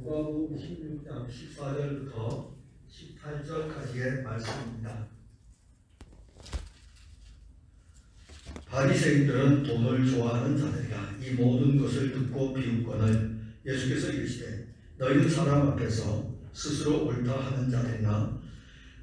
누가복음 16장 14절부터 18절까지의 말씀입니다. 바리새인들은 돈을 좋아하는 자들이라. 이 모든 것을 듣고 비웃거늘 예수께서 이르시되 너희는 사람 앞에서 스스로 옳다 하는 자들이나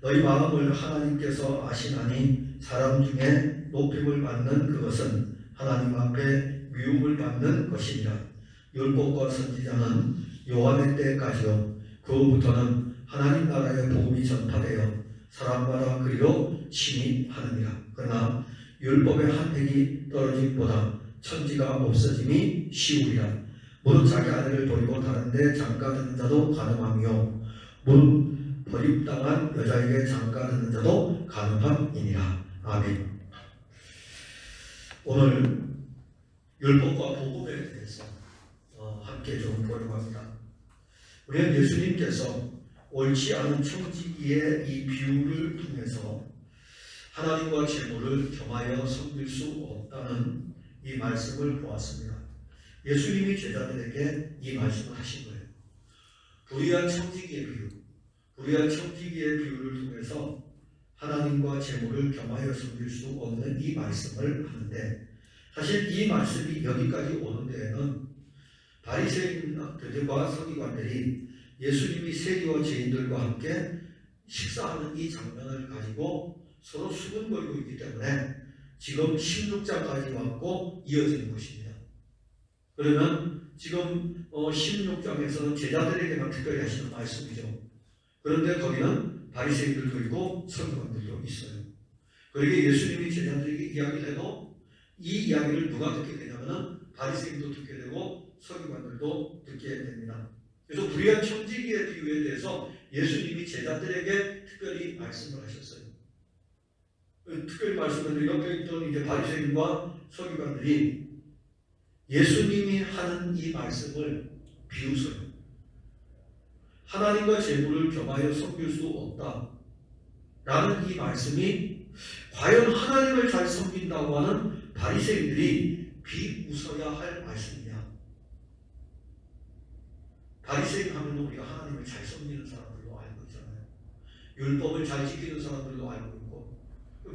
너희 마음을 하나님께서 아시나니 사람 중에 높임을 받는 그것은 하나님 앞에 미움을 받는 것이니라. 율법과 선지자는 요한의 때까지요 그 후부터는 하나님 나라의 복음이 전파되어 사람마다 그리로 침입하느니라. 그러나 율법의 한 획이 떨어짐보다 천지가 없어짐이 쉬우리라. 무릇 자기 아내를 버리고 다른 데 장가드는 자도 가늠하며 무릇 버림당한 여자에게 장가드는 자도 가늠함이니라. 아멘. 오늘 율법과 복음에 대해서 함께 좀 보려고 합니다. 우리는 예수님께서 옳지 않은 청지기의 이 비유를 통해서 하나님과 재물을 겸하여 섬길 수 없다는 이 말씀을 보았습니다. 예수님이 제자들에게 이 말씀을 하신 거예요. 불의한 청지기의 비유, 불의한 청지기의 비유를 통해서 하나님과 재물을 겸하여 섬길 수 없는 이 말씀을 하는데, 사실 이 말씀이 여기까지 오는 데에는 바리새인들과 서기관들이 예수님이 세리와 죄인들과 함께 식사하는 이 장면을 가지고 서로 수근거리고 있기 때문에 지금 16장까지 왔고 이어지는 것입니다. 그러면 지금 16장에서는 제자들에게만 특별히 하시는 말씀이죠. 그런데 거기는 바리새인들도 있고 서기관들도 있어요. 그러기에 예수님이 제자들에게 이야기를 해도 이 이야기를 누가 듣게 되냐면 바리새인도 듣게 되고 서기관들도 듣게 됩니다. 그래서 불의한 청지기의 비유에 대해서 예수님이 제자들에게 특별히 말씀을 하셨어요. 특별히 말씀을 옆에 있던 이제 바리새인과 서기관들이 예수님이 하는 이 말씀을 비웃어요. 하나님과 재물을 겸하여 섬길 수 없다 라는 이 말씀이 과연 하나님을 잘 섬긴다고 하는 바리새인들이 비웃어야 할 말씀이냐. 바리새인 하면 우리가 하나님을 잘 섬기는 사람들로 알고 있잖아요. 율법을 잘 지키는 사람들로 알고 있고,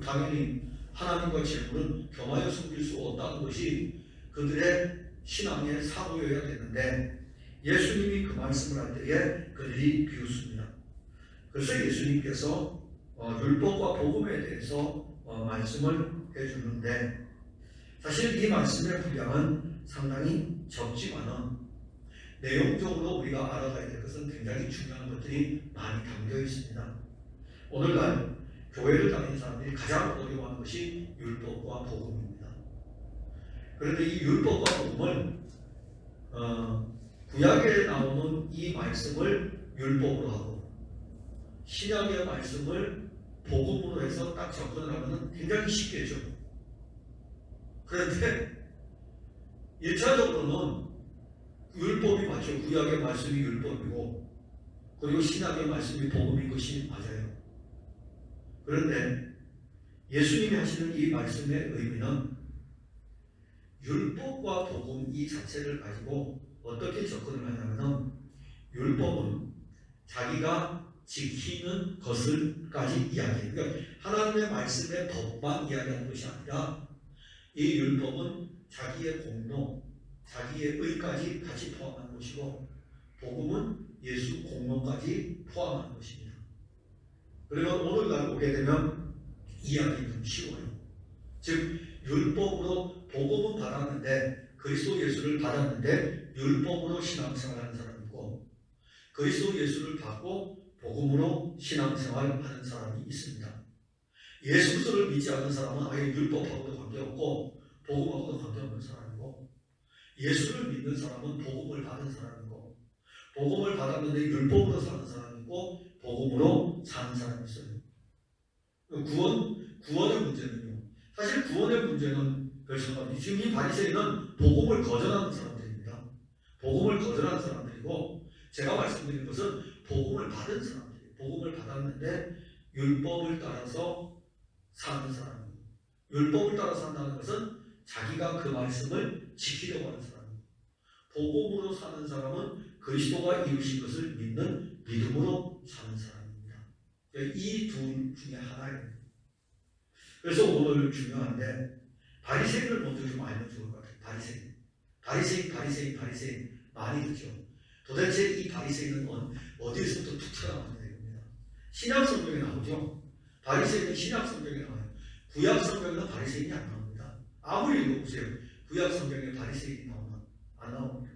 당연히 하나님과 재물은 겸하여 섬길 수 없다는 것이 그들의 신앙의 사고여야 되는데, 예수님이 그 말씀을 할 때에 그들이 비웃습니다. 그래서 예수님께서 율법과 복음에 대해서 말씀을 해주는데, 사실 이 말씀의 분량은 상당히 적지만은 내용적으로 우리가 알아가야 될 것은 굉장히 중요한 것들이 많이 담겨 있습니다. 오늘날 교회를 다니는 사람들이 가장 어려워하는 것이 율법과 복음입니다. 그런데 이 율법과 복음을 구약에 나오는 이 말씀을 율법으로 하고 신약의 말씀을 복음으로 해서 딱 접근을 하면 굉장히 쉽겠죠. 그런데 1차적으로는 율법이 맞죠. 구약의 말씀이 율법이고 그리고 신약의 말씀이 복음인 것이 맞아요. 그런데 예수님이 하시는 이 말씀의 의미는 율법과 복음 이 자체를 가지고 어떻게 접근을 하냐면, 율법은 자기가 지키는 것을까지 이야기해요. 그러니까 하나님의 말씀의 법만 이야기하는 것이 아니라 이 율법은 자기의 공로, 자기의 의까지 같이 포함한 것이고, 복음은 예수 공로까지 포함한 것입니다. 그러면 오늘날 오게 되면 이야기는 쉬워요. 즉 율법으로 복음은 받았는데, 그리스도 예수를 받았는데 율법으로 신앙생활하는 사람이 있고, 그리스도 예수를 받고 복음으로 신앙생활하는 사람이 있습니다. 예수 그리스도를 믿지 않는 사람은 아예 율법하고도 관계없고 복음하고도 관계없는 사람이고, 예수를 믿는 사람은 복음을 받은 사람이고, 복음을 받았는데 율법으로 사는 사람이고 복음으로 사는 사람이 있어요. 구원의 문제는요, 사실 구원의 문제는 별로 지금 이 바리새인은 복음을 거절하는 사람들입니다. 복음을 거절하는 사람들이고, 제가 말씀드린 것은 복음을 받은 사람들이에요. 복음을 받았는데 율법을 따라서 사는 사람이에요. 율법을 따라 산다는 것은 자기가 그 말씀을 지키려고 하는 사람이에요. 복음으로 사는 사람은 그리스도가 이루신 것을 믿는 믿음으로 사는 사람입니다. 이 둘 중에 하나예요. 그래서 오늘 중요한데 바리새인을 먼저 좀 알면 좋을 것 같아요. 바리새인 많이 듣죠. 도대체 이 바리새인은 어디에서부터 툭 튀어나왔냐 이겁니다. 신약 성경에 나오죠. 바리새인은 신약 성경에 나와요. 구약 성경에는 바리새인이 안 나옵니다. 아무리 읽어보세요. 구약 성경에 바리새인이 나오나 안 나옵니다.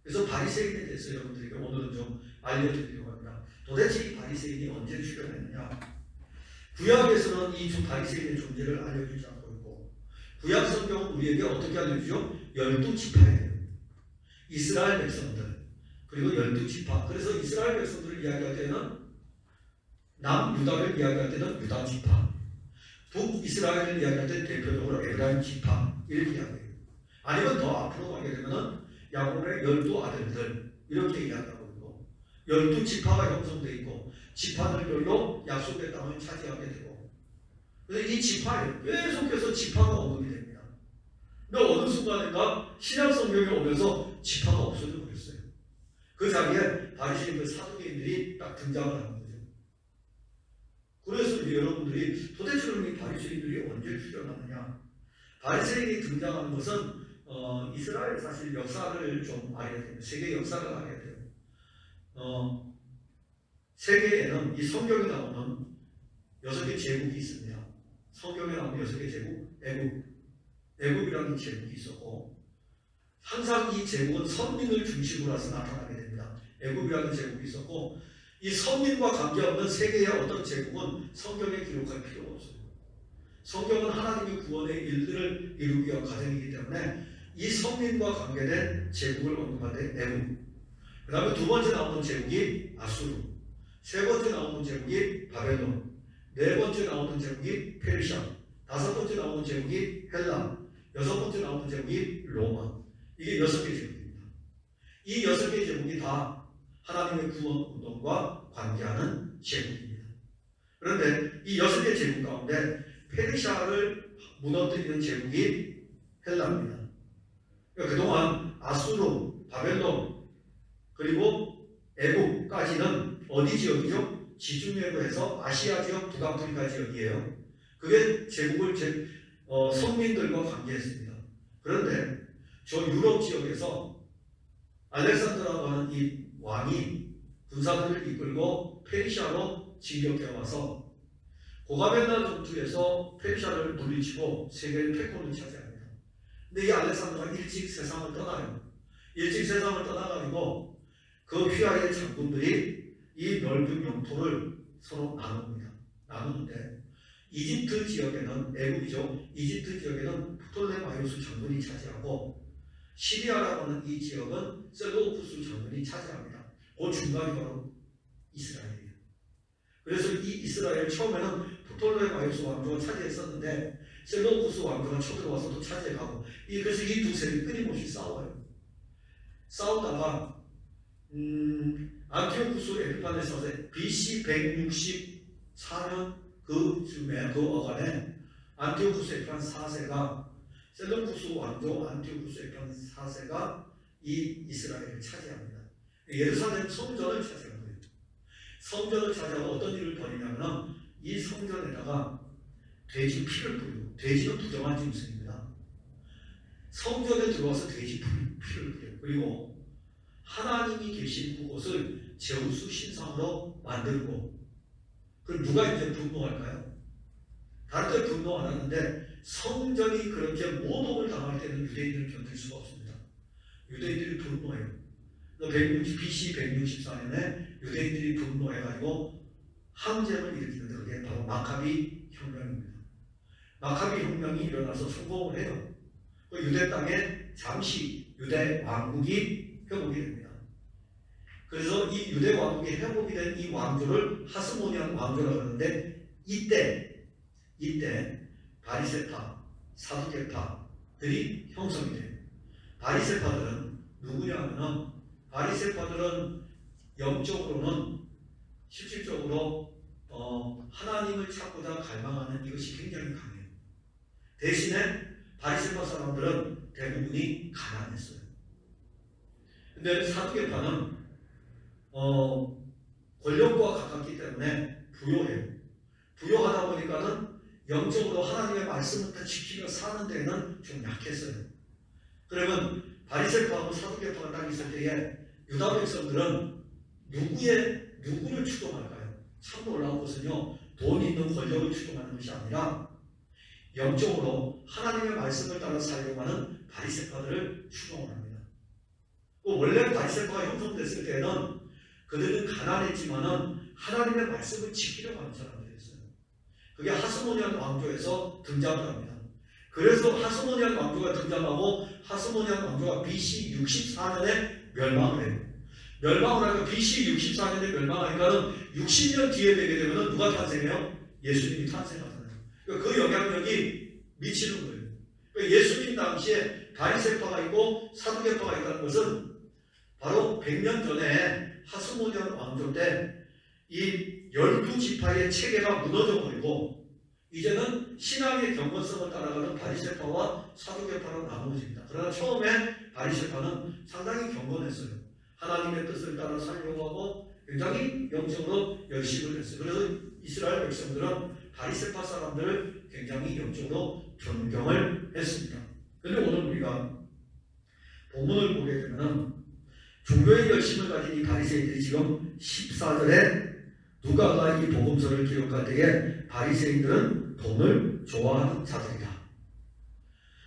그래서 바리새인에 대해서 여러분들에게 오늘은 좀 알려드리려고 합니다. 도대체 이 바리새인이 언제 출현했느냐? 구약에서는 이 바리새인의 존재를 알려주지 않고 있고, 구약 성경은 우리에게 어떻게 알려주죠? 12지파예요. 이스라엘 백성들, 그리고 12지파. 그래서 이스라엘 백성들을 이야기할 때는 남유다를 이야기할 때는 유다지파, 북이스라엘을 이야기할 때는 대표적으로 에브라임 지파 이렇게 이야기해요. 아니면 더 앞으로 가게 되면은 야곱의 12아들들 이렇게 이야기하고 있고, 12지파가 형성되어 있고 지파들별로 약속의 땅을 차지하게 되고, 그래서 이 지파에 계속해서 지파가 언급이 됩니다. 근데 어느 순간인가 신약 성경에 오면서 지파가 없어져 버렸어요. 그 자리에 바리새인들 사두개인들이 딱 등장을 하는 거죠. 그래서 여러분들이 도대체 그럼 이 바리새인들이 언제 출현하느냐? 바리새인이 등장하는 것은 이스라엘 사실 역사를 좀 알아야 돼요. 세계 역사를 알아야 돼요. 세계에는 이 성경에 나오는 6개 제국이 있습니다. 성경에 나오는 6개 제국, 애국이라는 제국이 있었고, 항상 이 제국은 선민을 중심으로 해서 나타나게 됩니다. 애국이라는 제국이 있었고, 이 선민과 관계없는 세계의 어떤 제국은 성경에 기록할 필요가 없어요. 성경은 하나님의 구원의 일들을 이루기 위한 과정이기 때문에 이 선민과 관계된 제국을 언급할 때 애국, 그 다음에 두 번째 나오는 제국이 아수르, 세 번째 나오는 제국이 바벨론, 네 번째 나오는 제국이 페르시아, 다섯 번째 나오는 제국이 헬라, 여섯 번째 나오는 제국이 로마. 이게 6개 제국입니다. 이 6개 제국이 다 하나님의 구원 운동과 관계하는 제국입니다. 그런데 이 6개 제국 가운데 페르시아를 무너뜨리는 제국이 헬라입니다. 그러니까 그동안 아수르, 바벨론, 그리고 애국까지는 어디 지역이죠? 지중해로 해서 아시아 지역, 북아프리카 지역이에요. 그게 제국을 선민들과 관계했습니다. 그런데 저 유럽 지역에서 알렉산드라고 하는 이 왕이 군사들을 이끌고 페르시아로 진격해 와서 고가멜라 전투에서 페르시아를 물리치고 세계의 패권을 차지합니다. 근데 이 알렉산드가 일찍 세상을 떠나요. 일찍 세상을 떠나가지고 그 휘하의 장군들이 이 넓은 영토를 서로 나누는데 이집트 지역에는 애국이죠. 이집트 지역에는 프톨레마이오스 장군이 차지하고 시리아라고 하는 이 지역은 셀로쿠스 장군이 차지합니다. 그 중간이 바로 이스라엘이에요. 그래서 이 이스라엘 처음에는 프톨레마이오스 왕조가 차지했었는데 셀로쿠스 왕조가 쳐들어와서 또 차지해가고 그래서 이 두 세력이 끊임없이 싸워요. 싸우다가 안티오쿠스 에피파네스 4세 BC 164년 그쯤에 그 어간에 안티오쿠스 에피파네스 4세가 셀로쿠스 왕조 안티오쿠스 에피파네스 4세가 이 이스라엘을 차지합니다. 예루살렘 성전을 차지한 거예요. 성전을 차지하고 어떤 일을 벌이냐면 이 성전에다가 돼지 피를 뿌리고, 돼지는 부정한 짐승입니다. 성전에 들어와서 돼지 피를 뿌려요. 그리고 하나님이 계신 그곳을 제우스 신상으로 만들고, 그럼 누가 이제 분노할까요? 다른 때 분노 안 하는데 성전이 그렇게 모독을 당할 때는 유대인들을 견딜 수가 없습니다. 유대인들이 분노해요. BC 164년에 유대인들이 분노해가지고 항쟁을 일으키는데 그게 바로 마카비 혁명입니다. 마카비 혁명이 일어나서 성공을 해요. 유대 땅에 잠시 유대 왕국이 회복이 됩니다. 그래서 이 유대 왕국이 회복이 된 이 왕조를 하스모니안 왕조라고 하는데 이때 바리새파, 사두개파들이 형성이 돼요. 바리새파들은 누구냐 하면 바리새파들은 영적으로는 실질적으로 하나님을 찾고자 갈망하는 이것이 굉장히 강해요. 대신에 바리새파 사람들은 대부분이 가난했어요. 근데 사두개파는 권력과 가깝기 때문에 부요해요. 부요하다 보니까는 영적으로 하나님의 말씀을 다 지키며 사는 데는 좀 약했어요. 그러면 바리새파하고 사두개파가 딱 있을 때에 유다 백성들은 누구를 추종할까요? 참 놀라운 것은요, 돈 있는 권력을 추종하는 것이 아니라 영적으로 하나님의 말씀을 따라 살려고 하는 바리새파들을 추종을 합니다. 원래 바리새파가 형성됐을 때는 그들은 가난했지만은 하나님의 말씀을 지키려고 하는 사람들이었어요. 그게 하스모니안 왕조에서 등장을 합니다. 그래서 하스모니안 왕조가 등장하고 하스모니안 왕조가 BC 64년에 멸망을 해요. 멸망을 하니까 BC 64년에 멸망하니까는 60년 뒤에 되게 되면 누가 탄생해요? 예수님이 탄생하잖아요. 그러니까 그 영향력이 미치는 거예요. 그러니까 예수님 당시에 바리새파가 있고 사두개파가 있다는 것은 바로 100년 전에 하스모니안 왕조 때 이 12지파의 체계가 무너져 버리고 이제는 신앙의 경건성을 따라가는 바리새파와 사두개파로 나누어집니다. 그러나 처음에 바리새파는 상당히 경건했어요. 하나님의 뜻을 따라 살려고 하고 굉장히 영적으로 열심을 했어요. 그래서 이스라엘 백성들은 바리새파 사람들을 굉장히 영적으로 존경을 했습니다. 그런데 오늘 우리가 본문을 보게 되면 종교의 열심을 가진 이 바리새인들이 지금 14절에 누가가 이 복음서를 기록할 때에 바리새인들은 돈을 좋아하는 자들이다.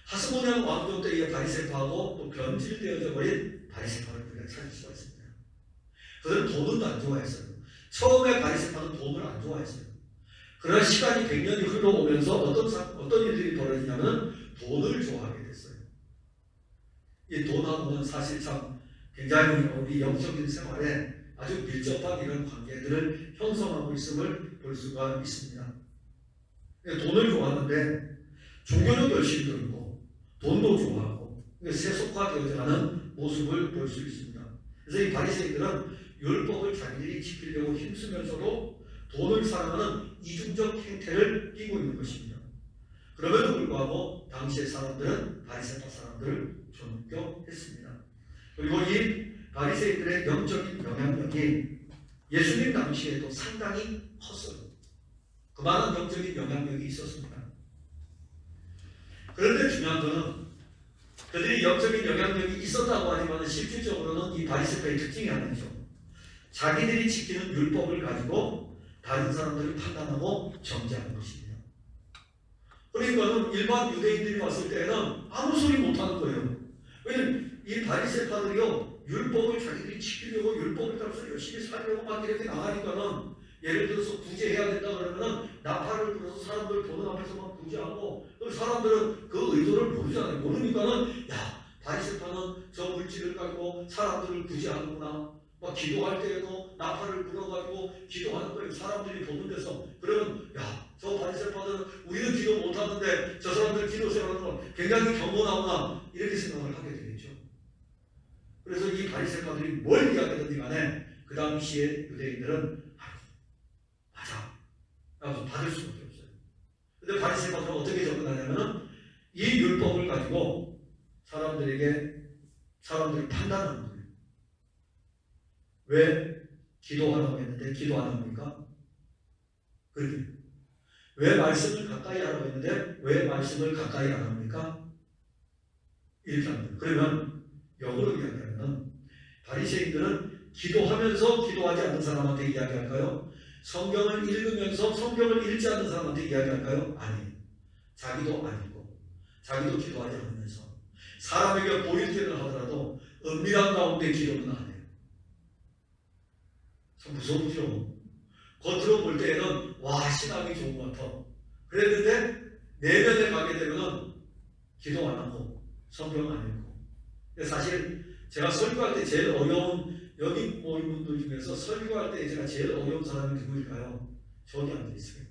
하스모니안 왕조 때의 바리새파하고 또 변질되어져 버린 바리새파를 우리가 찾을 수가 있습니다. 그들은 돈은 안 좋아했어요. 처음에 바리새파는 돈을 안 좋아했어요. 그러나 시간이 100년이 흘러오면서 어떤 일들이 벌어지냐면 돈을 좋아하게 됐어요. 이 돈하고는 사실상 굉장히 우리 영적인 생활에 아주 밀접한 이런 관계들을 형성하고 있음을 볼 수가 있습니다. 돈을 좋아하는데 종교도 열심히 들고 돈도 좋아하고 세속화되어가는 모습을 볼 수 있습니다. 그래서 이 바리새인들은 율법을 자기들이 지키려고 힘쓰면서도 돈을 사랑하는 이중적 행태를 띠고 있는 것입니다. 그럼에도 불구하고 당시의 사람들은 바리새파 사람들을 존경했습니다. 그리고 이 바리새인들의 영적인 영향력이 예수님 당시에도 상당히 컸어요. 그만한 영적인 영향력이 있었습니다. 그런데 중요한 것은 그들이 영적인 영향력이 있었다고 하지만 실질적으로는 이 바리새파의 특징이 아니죠. 자기들이 지키는 율법을 가지고 다른 사람들을 판단하고 정죄하는 것입니다. 그러니까는 일반 유대인들이 봤을 때는 아무 소리 못하는 거예요. 왜냐하면 이 바리새파들이요, 율법을 자기들이 지키려고 율법을 따라서 열심히 살려고 막 이렇게 나가니까는 예를 들어서 구제해야 된다 그러면은 나팔을 불어서 사람들 보는 앞에서 막 구제하고, 사람들은 그 의도를 모르잖아요. 모르니까는 야, 바리새파는 저 물질을 깔고 사람들을 구제하는구나. 막 기도할 때에도 나팔을 불어가지고 기도하는 거예요. 사람들이 보는 데서. 그러면 야, 저 바리새파들은 우리는 기도 못하는데 저 사람들 기도 생활하는 건 굉장히 겸손하구나, 이렇게 생각을 하게 되겠죠. 그래서 이 바리새파들이 뭘 이야기하든지 간에 그 당시에 유대인들은 맞아, 라고 받을 수밖에 없어요. 근데 바리새파들은 어떻게 접근하냐면은 이 율법을 가지고 사람들을 판단하는 거예요. 왜 기도하라고 했는데 기도 안 합니까? 그렇게. 왜 말씀을 가까이 하라고 했는데 왜 말씀을 가까이 안 합니까? 이렇게 합니다. 그러면 역으로 이야기하면 바리새인들은 기도하면서 기도하지 않는 사람한테 이야기할까요? 성경을 읽으면서 성경을 읽지 않는 사람한테 이야기할까요? 아니에요. 자기도 안 읽고 자기도 기도하지 않으면서 사람에게 보일 때는 하더라도 은밀한 가운데 기도는 안 해요. 참 무섭죠. 겉으로 볼 때에는 와, 신앙이 좋은 것 같아. 그랬는데 내면에 가게 되면 기도 안 하고 성경 안 읽고. 사실 제가 설교할 때 제일 어려운, 여기 모인 분들 중에서 설교할 때 제가 제일 어려운 사람이 누구일까요? 저기 앉아 있어요.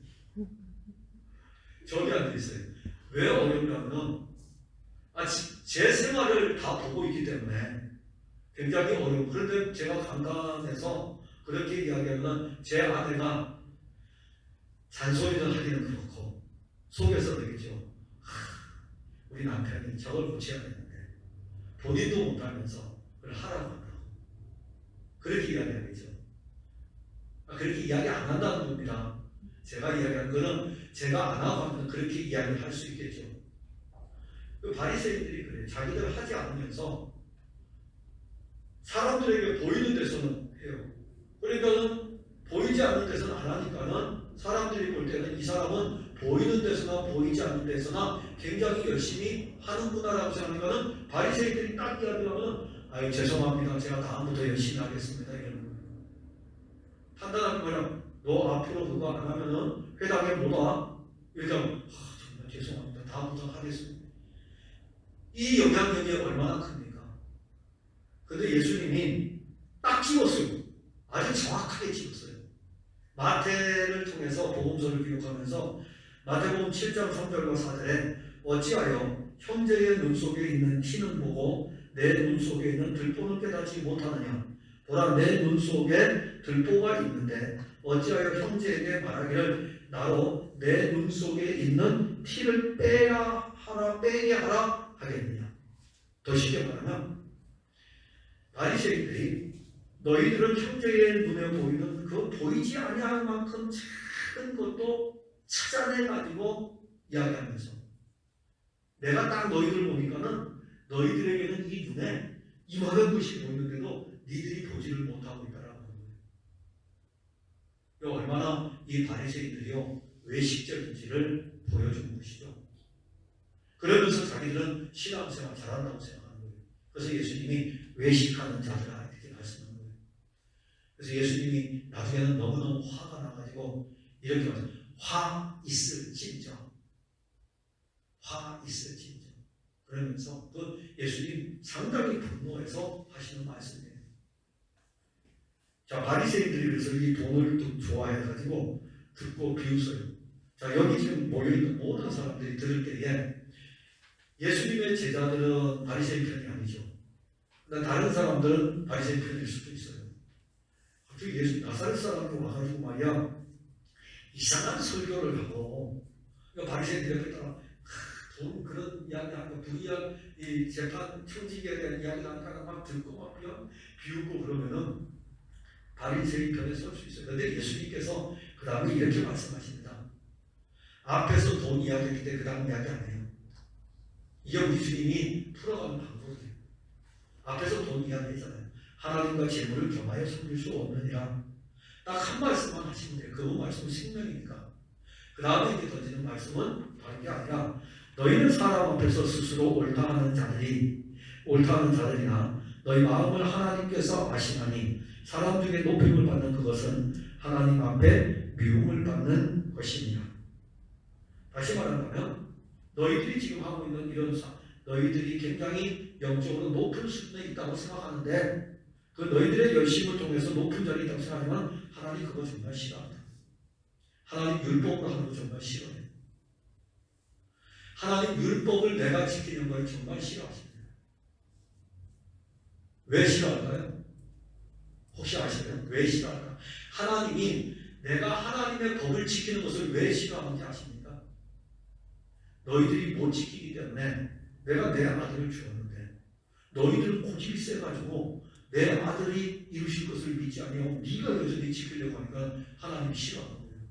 저기 앉아 있어요. 왜 어렵냐면 제 생활을 다 보고 있기 때문에 굉장히 어려워. 그런데 제가 간단해서 그렇게 이야기하면 제 아내가 잔소리를 하기는 그렇고 속에서 그러겠죠. 우리 남편이 저걸 고쳐야 되는데 본인도 못하면서 그걸 하라고 하더라고. 그렇게 이야기하겠죠. 그렇게 이야기 안 한다는 겁니다. 제가 이야기한 거는 제가 안 하고 하면 그렇게 이야기를 할 수 있겠죠. 그 바리새인들이 그래요. 자기들 하지 않으면서 사람들에게 보이는 데서는 해요. 그러니까는 보이지 않는 데서는 안 하니까는 사람들이 볼 때는 이 사람은 보이는 데서나 보이지 않는 데서나 굉장히 열심히 하는구나라고 생각하니까는 바리새인들이 딱 이야기하면 아유 죄송합니다. 제가 다음부터 열심히 하겠습니다. 이런 거예요. 판단하는 거랑 너 앞으로 그거 안 하면은 회당에 못 와. 이렇게 하면 정말 죄송합니다. 다음부터 하겠습니다. 이 영향력이 얼마나 큽니까? 근데 예수님이 딱 찍었어요. 아주 정확하게 찍었어요. 마태를 통해서 복음서를 기록하면서 마태복음 7장 3절과 4절에 어찌하여 형제의 눈 속에 있는 티는 보고 내 눈 속에 있는 들보는 깨닫지 못하느냐. 보라 내 눈 속에 들보가 있는데 어찌하여 형제에게 말하기를 나로 내 눈 속에 있는 티를 빼게 하라 하겠느냐. 더 쉽게 말하면 바리새인들이 너희들은 형제의 눈에 보이는 그 보이지 아니할 만큼 작은 것도 찾아내가지고 이야기하면서 내가 딱 너희들 보니까는 너희들에게는 이 눈에 이만한 것이 보이는데도 니들이 보지를 못하고 있다라는 거예요. 얼마나 이 바리새인들이요 외식적인지를 보여주는 것이죠. 그러면서 자기들은 신앙생활 잘한다고 생각하는 거예요. 그래서 예수님이 외식하는 자들아 이렇게 말씀하는 거예요. 그래서 예수님이 나중에는 너무너무 화가 나가지고 이렇게 말해요. 화 있을진저. 화 있을진저. 그러면서 그 예수님 상당히 분노해서 하시는 말씀이에요. 자, 바리새인들이 그래서 이 돈을 좀 좋아해가지고 듣고 비웃어요. 자, 여기 지금 모여있는 모든 사람들이 들을 때에 예수님의 제자들은 바리새인 편이 아니죠. 그러나 다른 사람들은 바리새인 편일 수도 있어요. 갑자기 예수 나사렛 사람이 와가지고 말이야 이상한 설교를 하고 그러니까 바리새인들이 그랬다가 돈 그런 이야기하고 불이야 이 재판 청지기에 대한 이야기를 하다가 막 듣고 막 비웃고 그러면은 바리새인 편에 설 수 있어요. 그런데 예수님께서 그 다음에 이렇게 말씀하십니다. 앞에서 돈 이야기할 때 그 다음 이야기 안 해요. 이게 우리 주님이 풀어가는 방법이에요. 앞에서 돈 이야기했잖아요. 하나님과 재물을 겸하여 섬길 수 없느니라. 딱 한 말씀만 하시면 돼요. 그 말씀은 생명이니까. 그 다음에 이렇게 던지는 말씀은 다른 게 아니라 너희는 사람 앞에서 스스로 옳다하는 자들이나 너희 마음을 하나님께서 아시나니 사람 중에 높임을 받는 그것은 하나님 앞에 미움을 받는 것이니라. 다시 말한다면 너희들이 지금 하고 있는 이런 너희들이 굉장히 영적으로 높은 수준에 있다고 생각하는데 그 너희들의 열심을 통해서 높은 자리에 있다고 생각하지만 하나님 그거 정말 싫어한다. 하나님 율법으로 하는 거 정말 싫어해. 하나님 율법을 내가 지키는 걸 정말 싫어하십니다. 왜 싫어할까요? 혹시 아시나요? 왜 싫어할까? 하나님이 내가 하나님의 법을 지키는 것을 왜 싫어하는지 아십니까? 너희들이 못 지키기 때문에 내가 내 아들을 주었는데 너희들 고집이 세가지고 내 아들이 이루실 것을 믿지 아니하고 네가 여전히 지키려고 하니까 하나님이 싫어하는 거예요.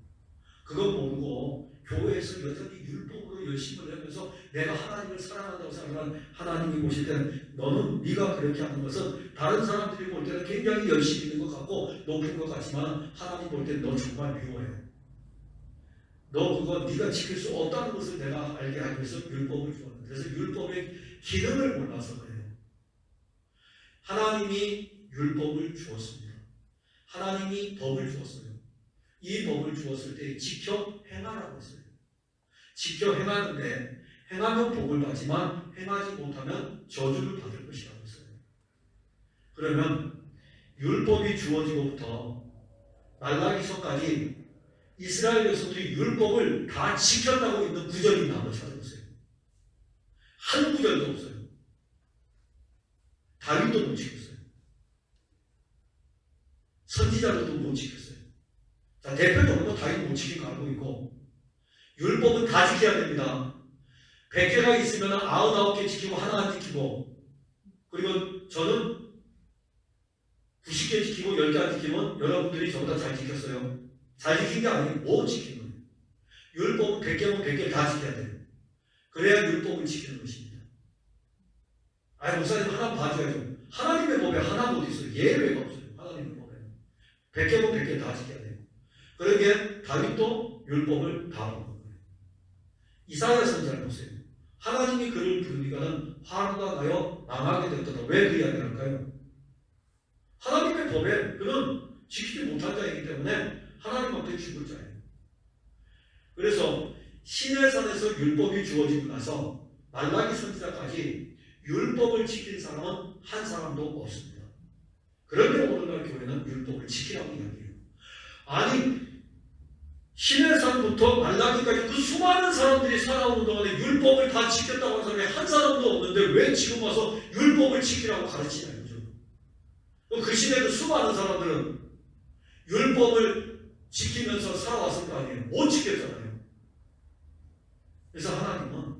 그거 모르고 교회에서 여전히 율법으로 열심을 하면서 내가 하나님을 사랑한다고 생각하면 하나님이 보실 때는 너는 네가 그렇게 하는 것은 다른 사람들이 볼 때는 굉장히 열심히 있는 것 같고 높은 것 같지만 하나님 볼 때는 너 정말 미워해. 너 그거 네가 지킬 수 없다는 것을 내가 알게 하기 위해서 율법을 주었는데 그래서 율법의 기능을 몰라서 그래요. 하나님이 율법을 주었습니다. 하나님이 법을 주었어요. 이 법을 주었을 때 지켜 행하라고 했어요. 지켜 행하는데 행하면 복을 받지만 행하지 못하면 저주를 받을 것이라고 했어요. 그러면 율법이 주어지고부터 말라기서까지 이스라엘 백성들이 율법을 다 지켰다고 있는 구절이 있나 한번 찾아보세요. 한 구절도 없어요. 다윗도 못 지켰어요. 선지자들도 못 지켰어요. 자, 대표적으로 다윗 못 지킨 거 알고 있고 율법은 다 지켜야 됩니다. 100개가 있으면 99개 지키고 하나 안 지키고 그리고 저는 90개 지키고 10개 안 지키면 여러분들이 저보다 잘 지켰어요. 잘 지킨 게 아니고 못 지킨 거예요. 율법은 100개면 100개 다 지켜야 돼요. 그래야 율법을 지키는 것입니다. 아니 목사님 하나 봐줘야죠. 하나님의 법에 하나도 어디 있어요? 예외가 없어요. 하나님의 법에는 100개면 100개 다 지켜야 돼요. 그러기에 다윗도 율법을 다 본 거예요. 이사야 선지자를 보세요. 하나님이 그를 부르니까는 화가 나여 망하게 됐다. 왜 그 이야기를 할까요? 하나님의 법에 그는 지키지 못한 자이기 때문에 하나님 앞에 죽을 자예요. 그래서 시내산에서 율법이 주어지고 나서 말라기 선지자까지 율법을 지킨 사람은 한 사람도 없습니다. 그런데 오늘날 교회는 율법을 지키라고 이야기해요. 아니 시내산부터 말라기까지 그 수많은 사람들이 살아오는 동안에 율법을 다 지켰다고 하는 사람이 한 사람도 없는데 왜 지금 와서 율법을 지키라고 가르치냐 이거죠. 그 시대 그 수많은 사람들은 율법을 지키면서 살아왔을 거 아니에요. 못 지켰잖아요. 그래서 하나님은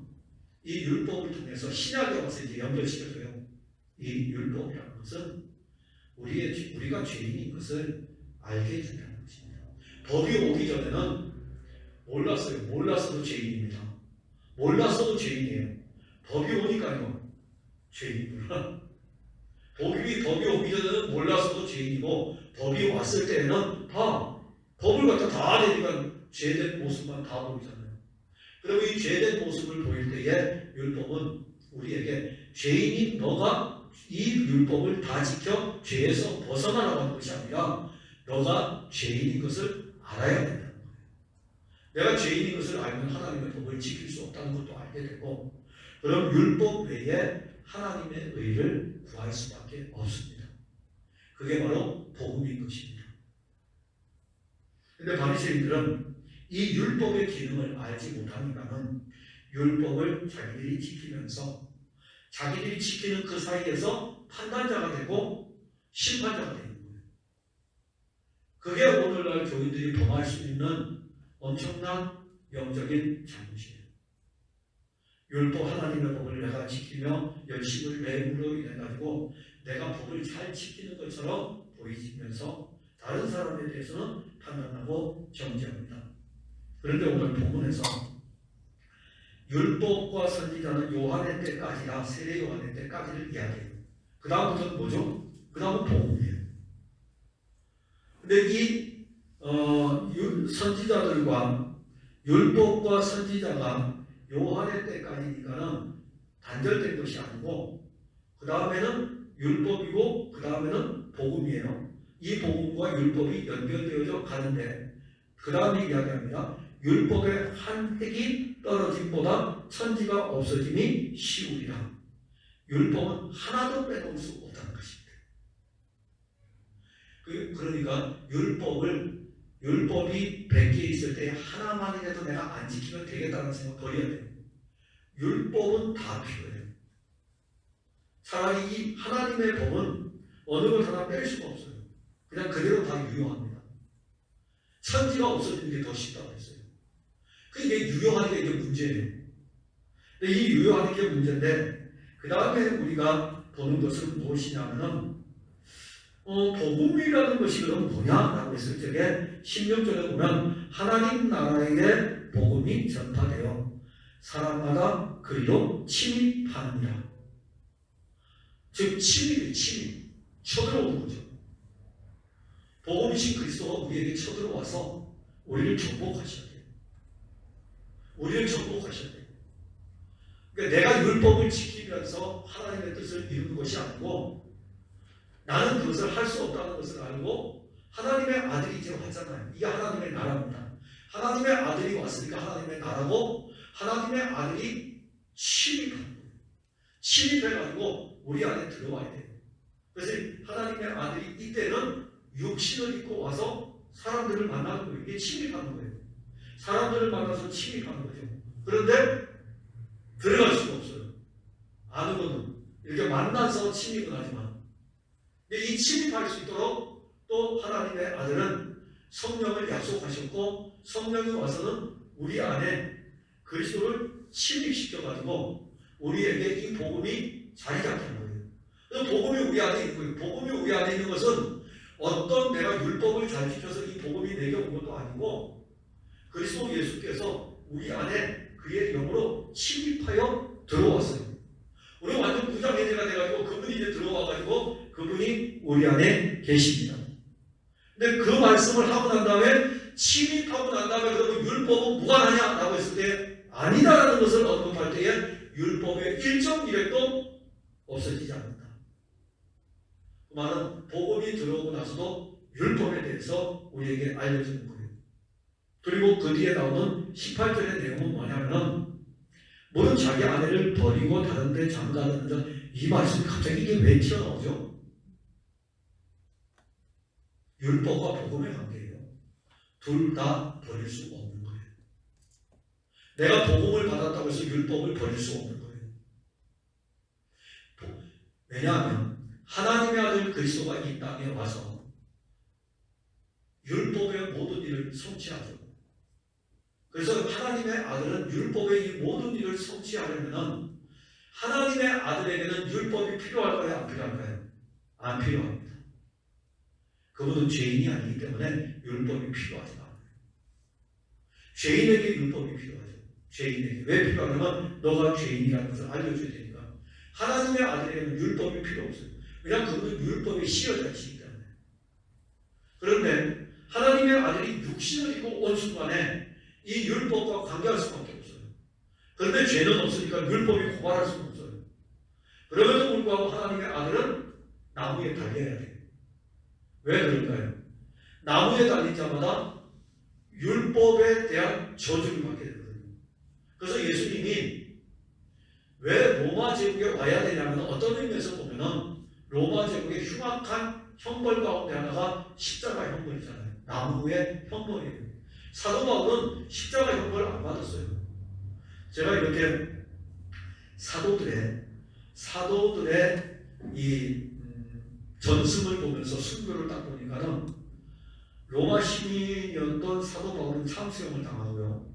이 율법을 통해서 신약에 와서 이제 연결시켜줘요. 이 율법이라는 것은 우리가 죄인인 것을 알게 해준다는 것입니다. 법이 오기 전에는 몰랐어요. 몰랐어도 죄인입니다. 몰랐어도 죄인이에요. 법이 오니까요. 죄인이구나. 법이 오기 전에는 몰랐어도 죄인이고 법이 왔을 때에는 다 법을 갖다 다 되니까 죄된 모습만 다 보이잖아요. 그리고 이 죄된 모습을 보일 때에 율법은 우리에게 죄인인 너가 이 율법을 다 지켜 죄에서 벗어나라는 것이 아니라 너가 죄인인 것을 알아야 된다는 거예요. 내가 죄인인 것을 알면 하나님의 법을 지킬 수 없다는 것도 알게 되고 그럼 율법 외에 하나님의 의를 구할 수밖에 없습니다. 그게 바로 복음인 것입니다. 그런데 바리새인들은 이 율법의 기능을 알지 못하니까는 율법을 자기들이 지키면서 자기들이 지키는 그 사이에서 판단자가 되고 심판자가 되는 거예요. 그게 오늘날 교인들이 범할 수 있는 엄청난 영적인 잘못이에요. 율법 하나님의 법을 내가 지키며 열심을 내므로 인해 가지고 내가 법을 잘 지키는 것처럼 보이면서 다른 사람에 대해서는 판단하고 정죄합니다. 그런데 오늘 본문에서 율법과 선지자는 요한의 때까지라 세례 요한의 때까지를 이야기해요. 그 다음부터는 뭐죠? 그 다음은 복음이에요. 근데 이 선지자들과 율법과 선지자가 요한의 때까지니까는 단절된 것이 아니고 그 다음에는 율법이고 그 다음에는 복음이에요. 이 복음과 율법이 연결되어져 가는데 그 다음에 이야기합니다. 율법의 한 획이 떨어짐보다 천지가 없어짐이 쉬우리라. 율법은 하나도 빼놓을 수 없다는 것입니다. 그러니까 율법이 100개 있을 때 하나만이라도 내가 안 지키면 되겠다는 생각 버려야 돼요. 율법은 다 필요해요. 차라리 이 하나님의 법은 어느 걸 하나 뺄 수가 없어요. 그냥 그대로 다 유효합니다. 천지가 없어지는 게 더 쉽다고 했어요. 그게 유효하는 게 이게 문제예요. 근데 이 유효하는 게 문제인데 그 다음에 우리가 보는 것은 무엇이냐면은 복음이라는 것이 그럼 뭐냐라고 했을 적에 16절에 보면 하나님 나라의 복음이 전파되어 사람마다 그리로 침입하느니라. 즉 침입 쳐들어오는 거죠. 복음이신 그리스도가 우리에게 쳐들어와서 우리를 정복하셔야 돼요. 우리를 정복하셔야 돼요. 그러니까 내가 율법을 지키면서 하나님의 뜻을 이루는 것이 아니고 나는 그것을 할 수 없다는 것을 알고 하나님의 아들이 이제 왔잖아요. 이게 하나님의 나라입니다. 하나님의 아들이 왔으니까 하나님의 나라고 하나님의 아들이 침입하는 거예요. 침입해가지고 우리 안에 들어와야 돼요. 그래서 하나님의 아들이 이때는 육신을 입고 와서 사람들을 만나는 거예요. 이게 침입하는 거예요. 사람들을 만나서 침입하는 거죠. 그런데 들어갈 수가 없어요. 아는 거는 이렇게 만나서 침입은 하지만 이 침입할 수 있도록 또 하나님의 아들은 성령을 약속하셨고 성령이 와서는 우리 안에 그리스도를 침입시켜가지고 우리에게 이 복음이 자리 잡게 하는 거예요. 그래서 복음이 우리 안에 있는 거예요. 복음이 우리 안에 있는 것은 어떤 내가 율법을 잘 지켜서 이 복음이 내게 온 것도 아니고 그리스도 예수께서 우리 안에 그의 영으로 침입하여 들어왔어요. 우리 완전 무장해제가 돼가지고 그분이 이제 들어와가지고 그분이 우리 안에 계십니다. 근데 그 말씀을 하고 난 다음에 침입하고 난 다음에 그러면 율법은 무관하냐라고 했을 때 아니다라는 것을 언급할 때에 율법의 1.1획도 없어지지 않는다. 그 말은 복음이 들어오고 나서도 율법에 대해서 우리에게 알려주는 거예요. 그리고 그 뒤에 나오는 18절의 내용은 뭐냐면은 모든 자기 아내를 버리고 다른 데 장가하는 자, 이 말씀이 갑자기 이게 왜 튀어나오죠? 율법과 복음의 관계예요. 둘 다 버릴 수 없는 거예요. 내가 복음을 받았다고 해서 율법을 버릴 수 없는 거예요. 왜냐하면 하나님의 아들 그리스도가 이 땅에 와서 율법의 모든 일을 성취하죠. 그래서 하나님의 아들은 율법의 이 모든 일을 성취하려면 하나님의 아들에게는 율법이 필요할까요? 안 필요할까요? 안 필요합니다. 그분은 죄인이 아니기 때문에 율법이 필요하지 않아요. 죄인에게 율법이 필요하죠. 죄인에게. 왜 필요하냐면 너가 죄인이라는 것을 알려줘야 되니까. 하나님의 아들에게는 율법이 필요 없어요. 왜냐하면 그분은 율법이 씌어져 있기 때문에. 그런데 하나님의 아들이 육신을 입고 온 순간에 이 율법과 관계할 수밖에 없어요. 그런데 죄는 없으니까 율법이 고발할 수는 없어요. 그럼에도 불구하고 하나님의 아들은 나무에 달려야 돼요. 왜 그럴까요? 나무에 달린 자마다 율법에 대한 저주를 받게 되거든요. 그래서 예수님이 왜 로마 제국에 와야 되냐면 어떤 의미에서 보면은 로마 제국의 흉악한 형벌 가운데 하나가 십자가 형벌이잖아요. 나무의 형벌이에요. 사도 바울은 십자가 형벌을 안 받았어요. 제가 이렇게 사도들의 이 전승을 보면서 순교를 딱 보니까는 로마 시민이었던 사도 바울은 참수형을 당하고요.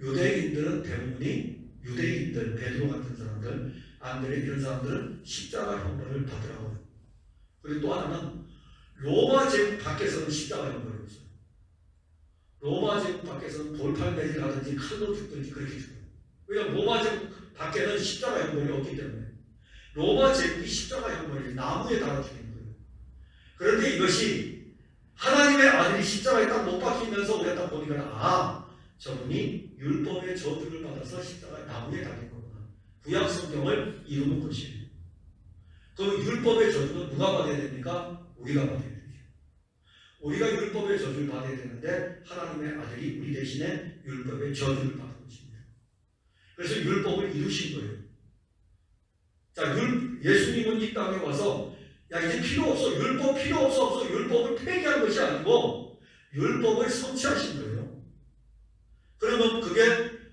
유대인들은 대부분이 유대인들, 베드로 같은 사람들, 안드레 이런 사람들은 십자가 형벌을 받으라고요. 그리고 또 하나는 로마 제국 밖에서는 십자가 형벌이 없어요. 로마 제국 밖에서는 돌팔매질 하든지 칼로 죽든지 그렇게 죽어요. 왜냐하면 로마 제국 밖에는 십자가 형벌이 없기 때문에. 로마 제국이 십자가 형벌이 나무에 달아 죽이는 거예요. 그런데 이것이 하나님의 아들이 십자가에 딱 못 박히면서 우리가 딱 보니까 저분이 율법의 저주를 받아서 십자가에 나무에 달린 거구나. 구약 성경을 이루는 것이에요. 그럼 율법의 저주는 누가 받아야 됩니까? 우리가 받아야 되죠. 우리가 율법의 저주를 받아야 되는데 하나님의 아들이 우리 대신에 율법의 저주를 받은 것입니다. 그래서 율법을 이루신 거예요. 자, 예수님은 이 땅에 와서 야 이제 필요 없어. 율법 필요 없어. 율법을 폐기한 것이 아니고 율법을 성취하신 거예요. 그러면 그게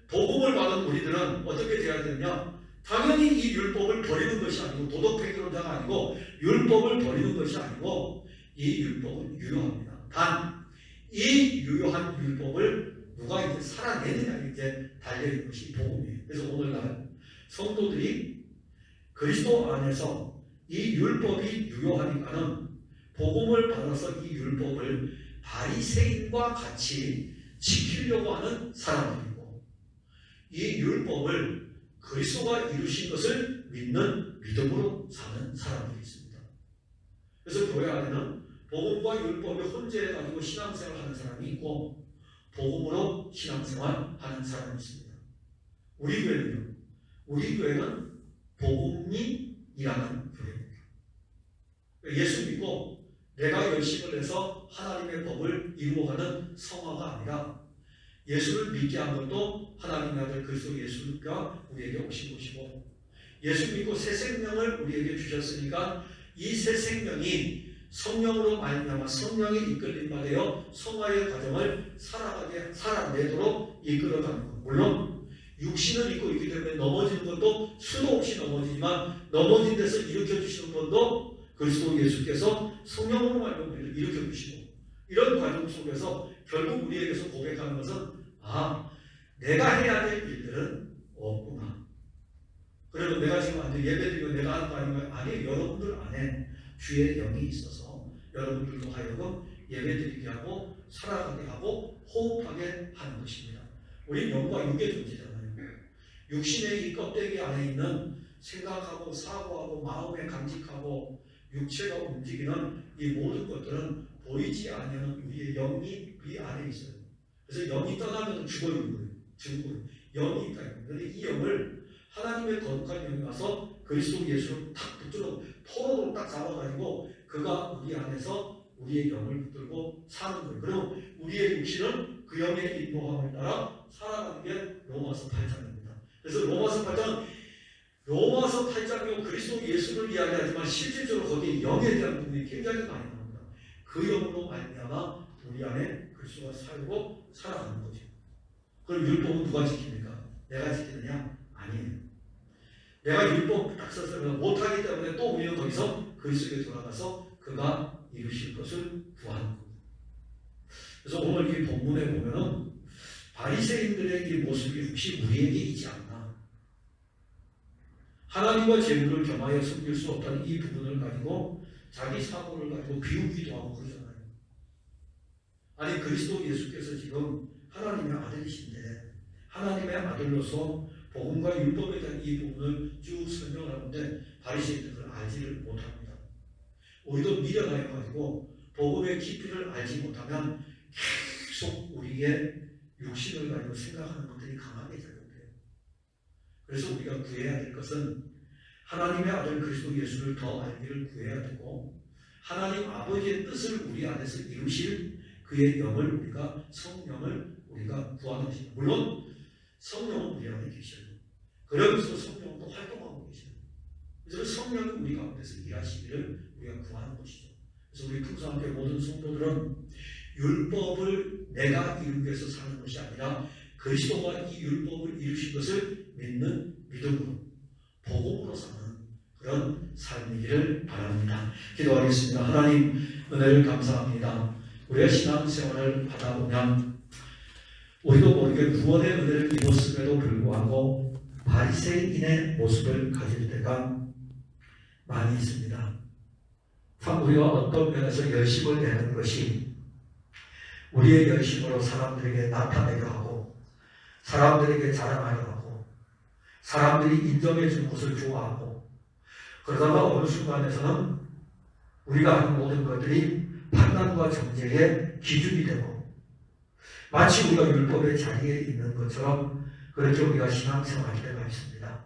복음을 받은 우리들은 어떻게 돼야 되느냐? 당연히 이 율법을 버리는 것이 아니고 도덕 폐기론자가 아니고 율법을 버리는 것이 아니고 이 율법은 유효합니다. 단 이 유효한 율법을 누가 이제 살아내느냐 이제 달려있는 것이 복음이에요. 그래서 오늘날 성도들이 그리스도 안에서 이 율법이 유효하니까는 복음을 받아서 이 율법을 바리새인과 같이 지키려고 하는 사람들이고 이 율법을 그리스도가 이루신 것을 믿는 믿음으로 사는 사람들이 있습니다. 그래서 교회 안에는 복음과 율법이 혼재해가지고 신앙생활 하는 사람이 있고 복음으로 신앙생활 하는 사람이 있습니다. 우리 교회는 복음이 일하는 교회입니다. 예수 믿고 내가 열심을 해서 하나님의 법을 이루어가는 성화가 아니라 예수를 믿게 한 것도 하나님의 아들 그리스도 예수가 우리에게 오신 것이고 예수 믿고 새 생명을 우리에게 주셨으니까 이 새 생명이 성령으로 말미암아 성령이 이끌림 받아 성화의 과정을 살아내도록 이끌어가는 것. 물론 육신을 입고 있기 때문에 넘어지는 것도 수도 없이 넘어지지만 넘어진 데서 일으켜주시는 분도 그리스도 예수께서 성령으로 말미암아 우리를 일으켜주시고 이런 과정 속에서 결국 우리에게서 고백하는 것은 내가 해야 될 일들은 없구나. 그러면 내가 지금 예배드리고 내가 하는 거 아닌가요? 아니, 여러분들 안에 주의 영이 있어서 여러분들도 하여금 예배드리게 하고 살아가게 하고 호흡하게 하는 것입니다. 우리 영과 육의 존재잖아요. 육신의 이 껍데기 안에 있는 생각하고 사고하고 마음에 간직하고 육체가 움직이는 이 모든 것들은 보이지 않는 우리의 영이 이 안에 있어요. 그래서 영이 떠나면 죽어있는 거예요. 죽은 거예요. 영이 있다. 그런데 이 영을 하나님의 거룩한 영이 와서 그리스도 예수를 탁 붙들어 포로로 딱 잡아가지고 그가 우리 안에서 우리의 영을 붙들고 사는 거예요. 그리고 우리의 육신은 그 영의 인도함을 따라 살아가는 게 로마서 8장입니다. 그래서 로마서 8장이고 그리스도 예수를 이야기하지만 실질적으로 거기에 영에 대한 부분이 굉장히 많이 나옵니다. 그 영으로 말미암아 우리 안에 그리스도가 살고 살아가는 거죠. 그럼 율법은 누가 지킵니까? 내가 지키느냐? 아니에요. 내가 율법 딱 써서 못하기 때문에 또 우리는 거기서 그리스도에 돌아가서 그가 이루실 것을 구하는 겁니다. 그래서 오늘 이 본문에 보면은 바리새인들의 이 모습이 혹시 우리에게 있지 않나? 하나님과 재물을 겸하여 섬길 수 없다는 이 부분을 가지고 자기 사고를 가지고 비웃기도 하고 그러잖아요. 아니 그리스도 예수께서 지금 하나님의 아들이신데 하나님의 아들로서 복음과 율법에 대한 이 부분을 쭉 설명을 하는데 바리새인들은 알지를 못합니다. 우리도 미련하여 가지고 복음의 깊이를 알지 못하면 계속 우리의 육신을 가지고 생각하는 것들이 강하게 작용돼요. 그래서 우리가 구해야 될 것은 하나님의 아들 그리스도 예수를 더 알기를 구해야 되고 하나님 아버지의 뜻을 우리 안에서 이루실 그의 영을 우리가 성령을 우리가 구하는 것입니다. 물론 성령은 우리 안에 계셔요. 그러면서 성령도 활동하고 계셔요. 그래서 성령이 우리 가운데서 일하시기를 우리가 구하는 것이죠. 그래서 우리 풍성함교회 모든 성도들은 율법을 내가 이루기 위해서 사는 것이 아니라 그리스도가 이 율법을 이루신 것을 믿는 믿음으로 복음으로 사는 그런 삶이기를 바랍니다. 기도하겠습니다. 하나님 은혜를 감사합니다. 우리의 신앙생활을 하다 보면 우리도 모르게 구원의 은혜를 입었음에도 불구하고 바리새인의 모습을 가질 때가 많이 있습니다. 참 우리가 어떤 면에서 열심을 내는 것이 우리의 열심으로 사람들에게 나타내려 하고 사람들에게 자랑하려 하고 사람들이 인정해 주는 것을 좋아하고 그러다가 어느 순간에서는 우리가 하는 모든 것들이 판단과 정죄의 기준이 되고 마치 우리가 율법의 자리에 있는 것처럼 그렇게 우리가 신앙생활할 때가 있습니다.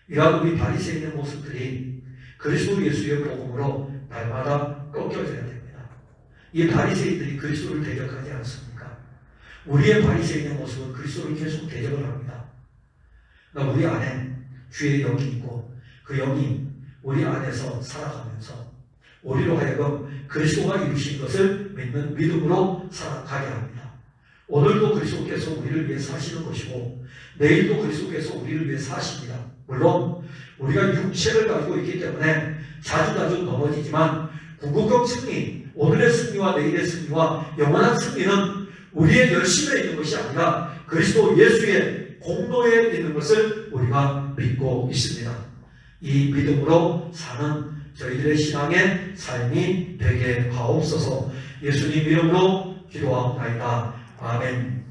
이러한 우리 바리새인의 모습들이 그리스도 예수의 복음으로 날마다 꺾여져야 됩니다. 이 바리새인들이 그리스도를 대적하지 않습니까? 우리의 바리새인의 모습은 그리스도를 계속 대적을 합니다. 그러니까 우리 안에 주의 영이 있고 그 영이 우리 안에서 살아가면서 우리로 하여금 그리스도가 이루신 것을 믿는 믿음으로 살아가게 합니다. 오늘도 그리스도께서 우리를 위해 사시는 것이고 내일도 그리스도께서 우리를 위해 사십니다. 물론 우리가 육체를 가지고 있기 때문에 자주 넘어지지만 궁극적 승리, 오늘의 승리와 내일의 승리와 영원한 승리는 우리의 열심에 있는 것이 아니라 그리스도 예수의 공로에 있는 것을 우리가 믿고 있습니다. 이 믿음으로 사는 저희들의 신앙의 삶이 되게 하옵소서. 예수님 이름으로 기도하옵나이다. 아멘.